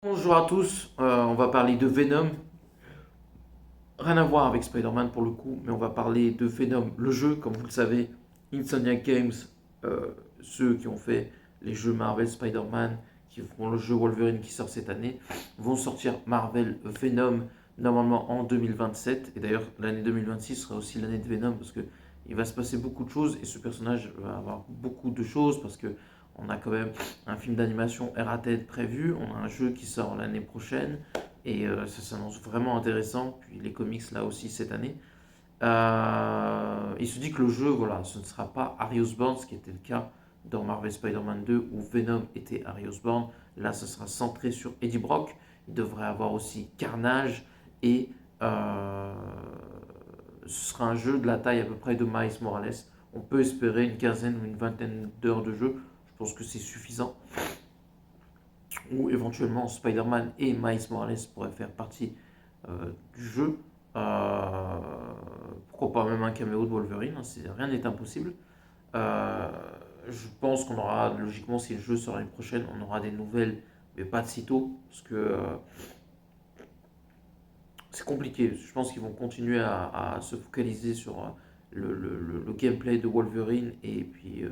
Bonjour à tous, on va parler de Venom. Rien à voir avec Spider-Man pour le coup, mais on va parler de Venom, le jeu, comme vous le savez, Insomniac Games, ceux qui ont fait les jeux Marvel Spider-Man, qui font le jeu Wolverine qui sort cette année, vont sortir Marvel Venom normalement en 2027. Et d'ailleurs, l'année 2026 sera aussi l'année de Venom parce que il va se passer beaucoup de choses et ce personnage va avoir beaucoup de choses parce que on a quand même un film d'animation Rated prévu, on a un jeu qui sort l'année prochaine. Et ça s'annonce vraiment intéressant. Puis les comics là aussi cette année. Il se dit que le jeu, voilà, ce ne sera pas Harry Osborn, ce qui était le cas dans Marvel Spider-Man 2 où Venom était Harry Osborn. Là, ce sera centré sur Eddie Brock. Il devrait avoir aussi Carnage et euh, ce sera un jeu de la taille à peu près de Miles Morales. On peut espérer une quinzaine ou une vingtaine d'heures de jeu. Je pense que c'est suffisant ou éventuellement Spider-Man et Miles Morales pourraient faire partie du jeu. Euh, Pourquoi pas même un caméo de Wolverine, hein, rien n'est impossible. Euh, je pense qu'on aura, logiquement, si le jeu sort l'année prochaine, on aura des nouvelles, mais pas de sitôt, parce que c'est compliqué. Je pense qu'ils vont continuer à se focaliser sur le gameplay de Wolverine et puis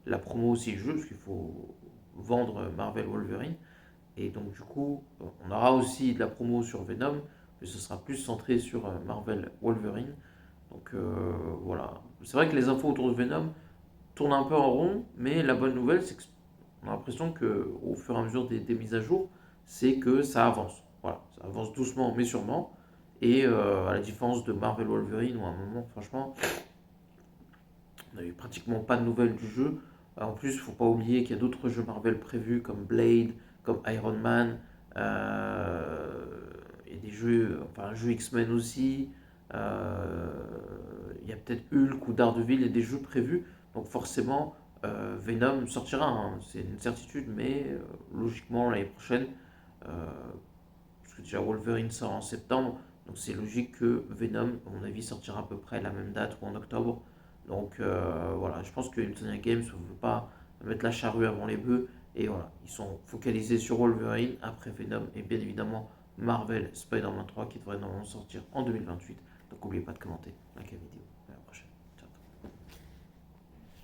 la promo aussi du jeu, parce qu'il faut vendre Marvel Wolverine. Et donc, du coup, on aura aussi de la promo sur Venom, mais ce sera plus centré sur Marvel Wolverine. Donc, voilà. C'est vrai que les infos autour de Venom tournent un peu en rond, mais la bonne nouvelle, c'est qu'on a l'impression qu'au fur et à mesure des mises à jour, c'est que ça avance. Voilà, ça avance doucement, mais sûrement. Et à la différence de Marvel Wolverine, où à un moment, franchement, on n'avait pratiquement pas de nouvelles du jeu. En plus, il ne faut pas oublier qu'il y a d'autres jeux Marvel prévus comme Blade, comme Iron Man, et des jeux, enfin un jeu X-Men aussi. Euh, il y a peut-être Hulk ou Daredevil, il y a des jeux prévus. Donc forcément, Venom sortira, hein, c'est une certitude, mais logiquement l'année prochaine, euh, parce que déjà Wolverine sort en septembre, donc c'est logique que Venom, à mon avis, sortira à peu près à la même date ou en octobre. Donc voilà, je pense que Insomniac Games ne veut pas mettre la charrue avant les bœufs. Et voilà, ils sont focalisés sur Wolverine, après Venom et bien évidemment Marvel Spider-Man 3 qui devrait normalement sortir en 2028. Donc n'oubliez pas de commenter, like la vidéo.